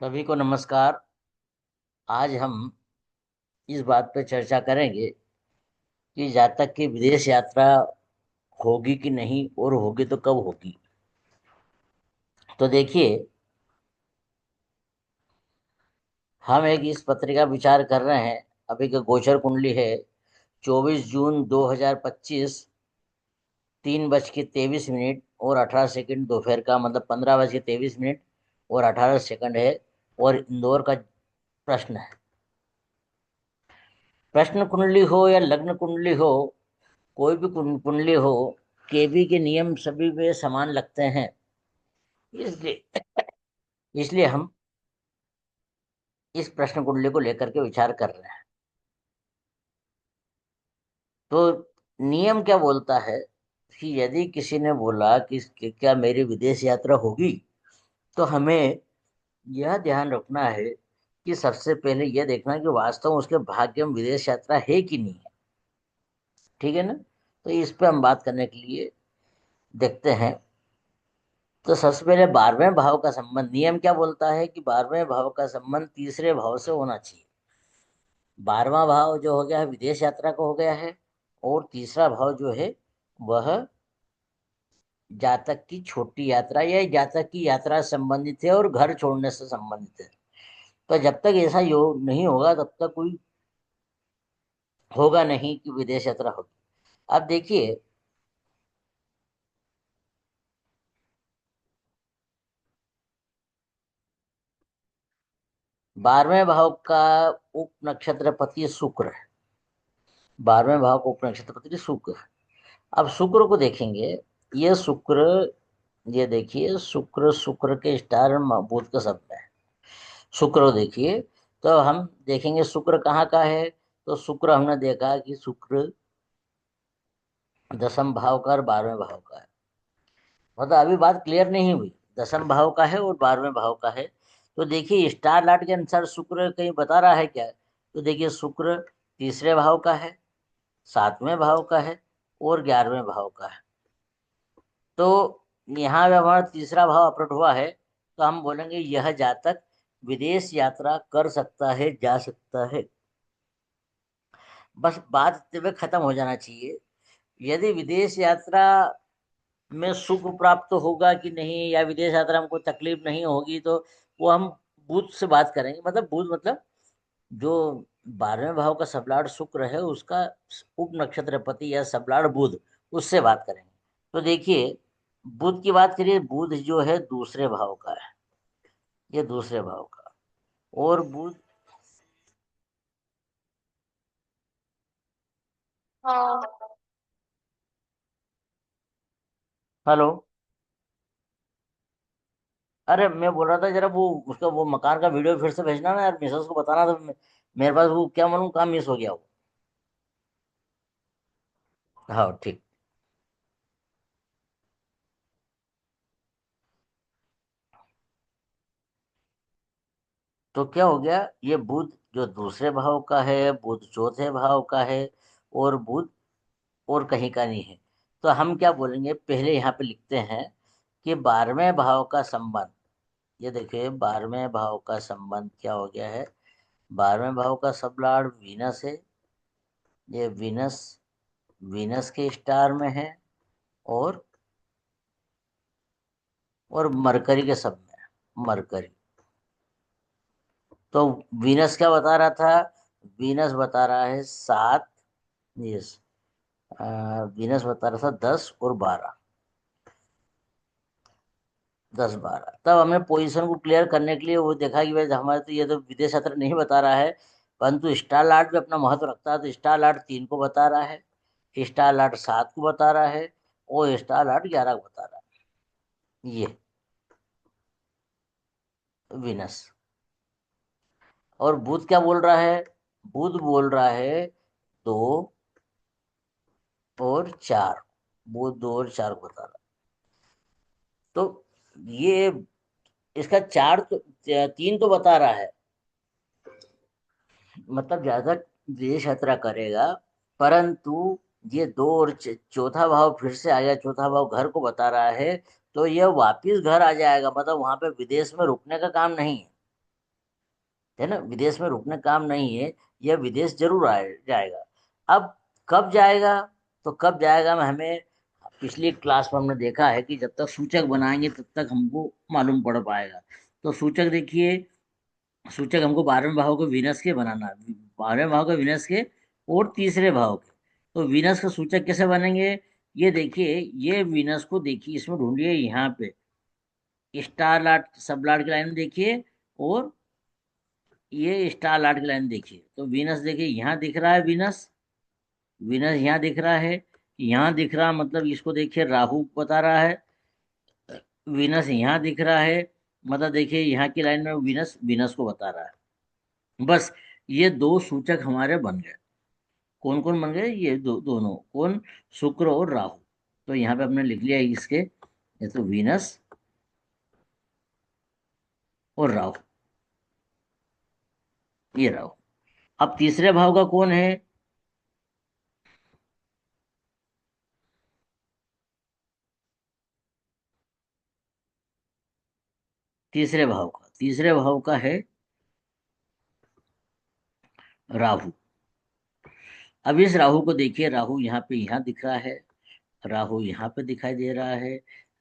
सभी को नमस्कार। आज हम इस बात पर चर्चा करेंगे कि जातक की विदेश यात्रा होगी कि नहीं और होगी तो कब होगी। तो देखिए, हम एक इस पत्रिका विचार कर रहे हैं। अभी का गोचर कुंडली है 24 जून 2025, 3:23 और 18 सेकंड दोपहर का, मतलब 15:23 और 18 सेकंड है। और इंदौर का प्रश्न है। प्रश्न कुंडली हो या लग्न कुंडली हो, कोई भी कुंडली हो, केबी के नियम सभी में समान लगते हैं। इसलिए इसलिए हम इस प्रश्न कुंडली को लेकर के विचार कर रहे हैं। तो नियम क्या बोलता है कि यदि किसी ने बोला कि क्या मेरी विदेश यात्रा होगी, तो हमें यह ध्यान रखना है कि सबसे पहले यह देखना कि वास्तव में उसके भाग्य में विदेश यात्रा है कि नहीं है। ठीक है ना। तो इस पे हम बात करने के लिए देखते हैं। तो सबसे पहले 12वें भाव का संबंध, नियम क्या बोलता है कि 12वें भाव का संबंध तीसरे भाव से होना चाहिए। 12वां भाव जो हो गया है विदेश यात्रा का हो गया है। और तीसरा भाव जो है वह जातक की छोटी यात्रा या जातक की यात्रा से संबंधित है और घर छोड़ने से संबंधित है। तो जब तक ऐसा योग नहीं होगा तब तक कोई होगा नहीं कि विदेश यात्रा होगी। अब देखिए, 12वें भाव का उप नक्षत्रपति शुक्र है। 12वें भाव का उप नक्षत्रपति शुक्र है। अब शुक्र को देखेंगे। ये शुक्र, ये देखिए, शुक्र शुक्र के स्टार बुध का शब्द है। शुक्र को देखिए। तो हम देखेंगे शुक्र कहाँ का है। तो शुक्र हमने देखा कि शुक्र दसम भाव का और 12वें भाव का है। मतलब अभी बात क्लियर नहीं हुई। दसम भाव का है और 12वें भाव का है। तो देखिए, स्टार लाट के अनुसार शुक्र कहीं बता रहा है क्या। तो देखिए, शुक्र तीसरे भाव का है, 7वें भाव का है और 11वें भाव का है। तो यहाँ पे हमारा तीसरा भाव प्रकट हुआ है। तो हम बोलेंगे यह जातक विदेश यात्रा कर सकता है, जा सकता है। बस बात इतने में खत्म हो जाना चाहिए। यदि विदेश यात्रा में सुख प्राप्त होगा कि नहीं, या विदेश यात्रा में कोई तकलीफ नहीं होगी, तो वो हम बुध से बात करेंगे। मतलब बुध, मतलब जो 12वें भाव का सबलाड़ शुक्र है उसका उप नक्षत्रपति या सबलाड़ बुध, उससे बात करेंगे। तो देखिए, बुध की बात करिए। बुध जो है दूसरे भाव का है, ये दूसरे भाव का। और बुध, हाँ। हेलो। अरे मैं बोल रहा था, जरा वो उसका वो मकान का वीडियो फिर से भेजना ना यार, मिसेस को बताना। तो मेरे पास वो क्या मालूम कहाँ मिस हो गया वो। हाँ ठीक। तो क्या हो गया, ये बुध जो दूसरे भाव का है, बुध चौथे भाव का है, और बुध और कहीं का नहीं है। तो हम क्या बोलेंगे, पहले यहाँ पे लिखते हैं कि 12वें भाव का संबंध। ये देखिए, 12वें भाव का संबंध क्या हो गया है। 12वें भाव का सबलाड़ वीनस है। ये वीनस, वीनस के स्टार में है। और मरकरी के सब में है, मरकरी। तो वीनस क्या बता रहा था। वीनस बता रहा है 7। यस। वीनस बता रहा था 10 और 12। 10 12, तब हमने पोजीशन को क्लियर करने के लिए वो देखा कि भाई हमारे तो ये तो विदेश यात्रा नहीं बता रहा है, परंतु स्टार लाट भी अपना महत्व रखता है। तो स्टार लाट 3 को बता रहा है, स्टार लाट 7 को बता रहा है, और स्टार लाट 11 को बता रहा है। ये विनस। और बुध क्या बोल रहा है। बुध बोल रहा है 2 और 4। बुध 2 और 4 को बता रहा है। तो ये इसका 4 तो 3 तो बता रहा है, मतलब ज्यादा विदेश यात्रा करेगा। परंतु ये 2 और चौथा भाव फिर से आ गया, चौथा भाव घर को बता रहा है। तो यह वापिस घर आ जाएगा, मतलब वहां पे विदेश में रुकने का काम नहीं है। है ना, विदेश में रुकने काम नहीं है, यह विदेश जरूर आए जाएगा। अब कब जाएगा, तो कब जाएगा में हमें पिछली क्लास में हमने देखा है कि जब तक सूचक बनाएंगे तब तक हमको मालूम पड़ पाएगा। तो सूचक देखिए, सूचक हमको 12वें भाव को वीनस के बनाना है, 12वें भाव को वीनस के और तीसरे भाव के। तो वीनस का सूचक कैसे बनेंगे, ये देखिए, ये वीनस को देखिए, इसमें ढूंढिए यहाँ पे स्टार लाट सब लाट की लाइन देखिए, और ये स्टार लाट की लाइन देखिए। तो वीनस देखिए यहाँ दिख रहा है, वीनस, वीनस यहाँ दिख रहा है, यहाँ दिख रहा, मतलब इसको देखिए राहु बता रहा है। वीनस यहाँ दिख रहा है, मतलब देखिए यहाँ की लाइन में वीनस वीनस को बता रहा है। बस ये दो सूचक हमारे बन गए। कौन कौन बन गए, ये दोनों कौन, शुक्र और राहु। तो यहाँ पे हमने लिख लिया इसके, ये तो वीनस और राहु, ये राहु। अब तीसरे भाव का कौन है, तीसरे भाव का है राहु। अब इस राहु को देखिए, राहु यहाँ पे यहाँ दिख रहा है, राहु यहाँ पे दिखाई दे रहा है,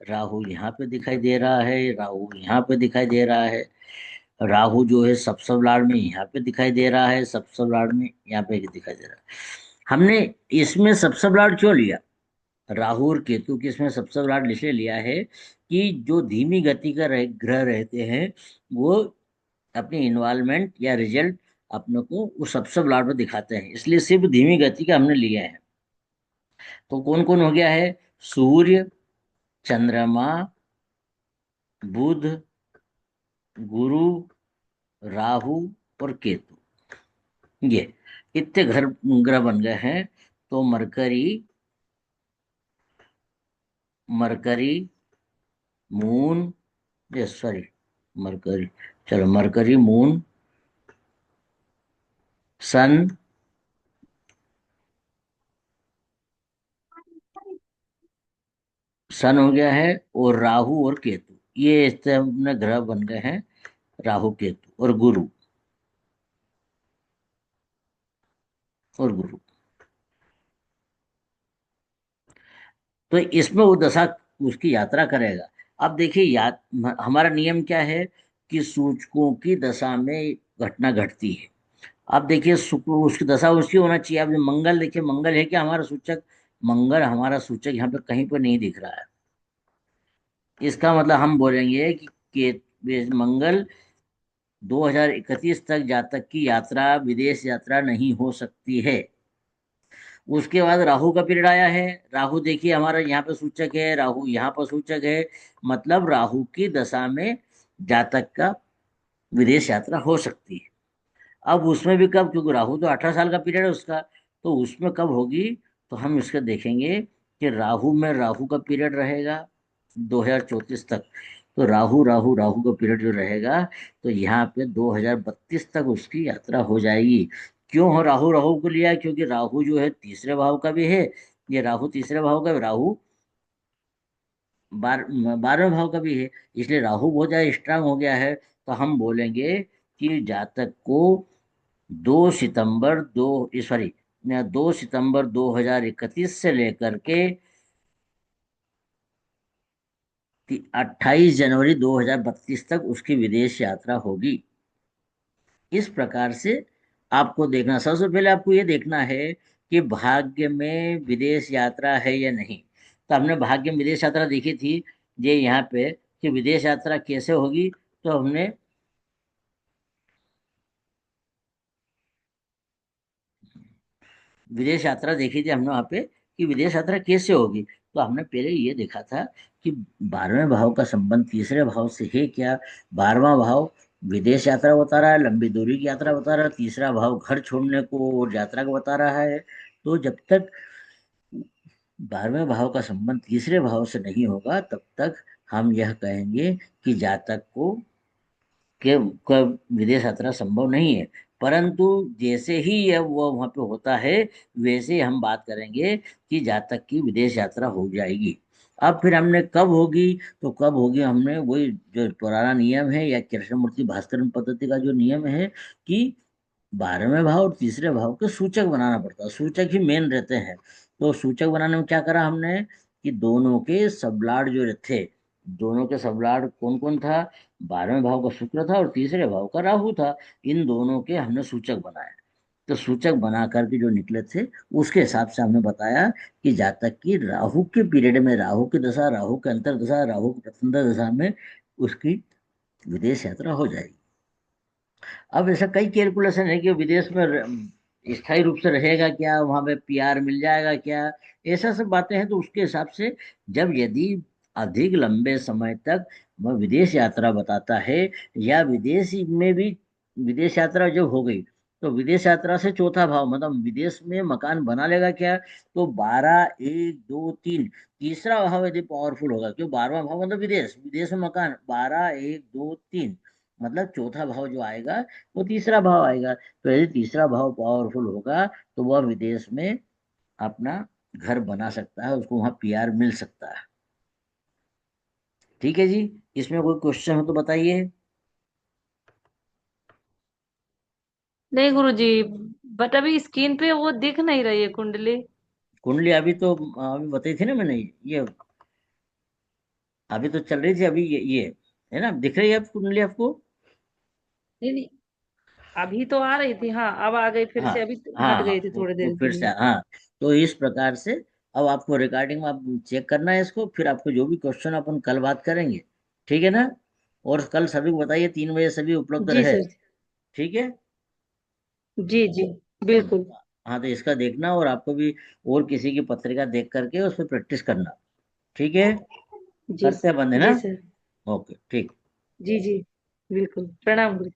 राहु यहाँ पे दिखाई दे रहा है, राहु यहाँ पे दिखाई दे रहा है, राहु जो है सप्तम लॉर्ड में यहाँ पे दिखाई दे रहा है, सप्तम लॉर्ड में यहाँ पे दिखाई दे रहा है। हमने इसमें सप्तम लॉर्ड क्यों लिया, राहु और केतु की इसमें सप्तम लॉर्ड इसलिए लिया है कि जो धीमी गति का ग्रह रहते हैं वो अपनी इन्वॉल्वमेंट या रिजल्ट अपने को उस सप्तम लॉर्ड में दिखाते हैं, इसलिए सिर्फ धीमी गति का हमने लिया है। तो कौन कौन हो गया है, सूर्य, चंद्रमा, बुध, गुरु, राहु और केतु, ये इतने घर ग्रह बन गए हैं। तो मरकरी, मरकरी, मून, ये सॉरी, मरकरी, चलो मरकरी, मून, सन, सन हो गया है, और राहु और केतु, ये इतने अपने ग्रह बन गए हैं, राहु केतु और गुरु, और गुरु। तो इसमें वो दशा उसकी यात्रा करेगा। अब देखिए हमारा नियम क्या है कि सूचकों की दशा में घटना घटती है। अब देखिए शुक्र, उसकी दशा उसकी होना चाहिए। अब मंगल देखिए, मंगल है क्या हमारा सूचक, मंगल हमारा सूचक यहाँ पे कहीं पर नहीं दिख रहा है। इसका मतलब हम बोलेंगे कि मंगल 2031 तक जातक की यात्रा, विदेश यात्रा नहीं हो सकती है। उसके बाद राहु का पीरियड आया है, राहु देखिए हमारा यहाँ पे सूचक है, राहु यहाँ पर सूचक है, मतलब राहु की दशा में जातक का विदेश यात्रा हो सकती है। अब उसमें भी कब, क्योंकि राहु तो 18 साल का पीरियड है उसका, तो उसमें कब होगी, तो हम इसका देखेंगे कि राहु में राहु का पीरियड रहेगा 2034 तक। तो राहु राहु राहु का पीरियड जो रहेगा, तो यहाँ पे 2032 तक उसकी यात्रा हो जाएगी। क्यों हो राहु राहु को लिया, क्योंकि राहु जो है तीसरे भाव का भी है, ये राहु तीसरे भाव का, राहु 12वें भाव का भी है, इसलिए राहु बहुत ज्यादा स्ट्रांग हो गया है। तो हम बोलेंगे कि जातक को 2 सितंबर 2031 से लेकर के 28 जनवरी 2032 तक उसकी विदेश यात्रा होगी। इस प्रकार से आपको देखना, सबसे पहले आपको ये देखना है कि भाग्य में विदेश यात्रा है या नहीं। तो हमने भाग्य में विदेश यात्रा देखी थी, ये यहाँ पे कि विदेश यात्रा कैसे होगी। तो हमने विदेश यात्रा देखी थी हमने वहां पे कि विदेश यात्रा कैसे होगी। तो हमने पहले ये देखा था कि 12वें भाव का संबंध तीसरे भाव से है क्या। 12वां भाव विदेश यात्रा बता रहा है, लंबी दूरी की यात्रा बता रहा है, तीसरा भाव घर छोड़ने को और यात्रा को बता रहा है। तो जब तक 12वें भाव का संबंध तीसरे भाव से नहीं होगा तब तक हम यह कहेंगे कि जातक का विदेश यात्रा संभव नहीं है। परंतु जैसे ही यह वो वहां पे होता है, वैसे ही हम बात करेंगे कि जातक की विदेश यात्रा हो जाएगी। अब फिर हमने कब होगी, तो कब होगी, हमने वही जो पुराना नियम है या कृष्णमूर्ति भास्कर पद्धति का जो नियम है कि 12वें भाव और तीसरे भाव के सूचक बनाना पड़ता है, सूचक ही मेन रहते हैं। तो सूचक बनाने में क्या करा हमने कि दोनों के सबलाड जो थे, दोनों के सबलाड कौन कौन था, 12वें भाव का शुक्र था और तीसरे भाव का राहु था। इन दोनों के हमने सूचक बनाए। तो सूचक बना करके जो निकले थे उसके हिसाब से हमने बताया कि जातक की राहु के पीरियड में, राहु की दशा, राहु के अंतर दशा, राहु की प्रथम दशा में उसकी विदेश यात्रा हो जाएगी। अब ऐसा कई कैलकुलेशन है कि विदेश में स्थायी रूप से रहेगा क्या, वहां पे पीआर मिल जाएगा क्या, ऐसा सब बातें हैं। तो उसके हिसाब से जब यदि अधिक लंबे समय तक वह विदेश यात्रा बताता है, या विदेश में भी विदेश यात्रा जब हो गई, तो विदेश यात्रा से चौथा भाव मतलब विदेश में मकान बना लेगा क्या, तो 12 1 2 3, तीसरा भाव यदि पावरफुल होगा, क्यों 12वां भाव मतलब विदेश, विदेश में मकान, 12 1 2 3, मतलब चौथा भाव जो आएगा वो तीसरा भाव आएगा। तो यदि तीसरा भाव पावरफुल होगा तो वह विदेश में अपना घर बना सकता है, उसको वहां पीआर मिल सकता है। ठीक है जी। इसमें कोई क्वेश्चन हो तो बताइए। नहीं गुरु जी, बट अभी स्क्रीन पे वो दिख नहीं रही है कुंडली। कुंडली अभी तो अभी बताई थी ना मैंने, ये अभी तो चल रही थी, अभी ये है ना, दिख रही है अब कुंडली आपको। नहीं नहीं, अभी तो आ रही थी, हाँ अब आ गई फिर हाँ से, अभी हाँ हट हाँ, गई थी थोड़ी वो देर के फिर से लिए। हाँ। तो इस प्रकार से अब आपको रिकॉर्डिंग में आप चेक करना है इसको, फिर आपको जो भी क्वेश्चन अपन कल बात करेंगे। ठीक है ना। और कल सभी को बताइए 3 बजे सभी उपलब्ध जी रहे। सर। ठीक है। जी जी, बिल्कुल। हाँ, तो इसका देखना और आपको भी और किसी की पत्रिका देख करके उस पर प्रैक्टिस करना। ठीक है। जी करते हैं बंद, है जी ना। सर। ओके, ठीक। जी जी, बिल्कुल, प्रणाम गुरु।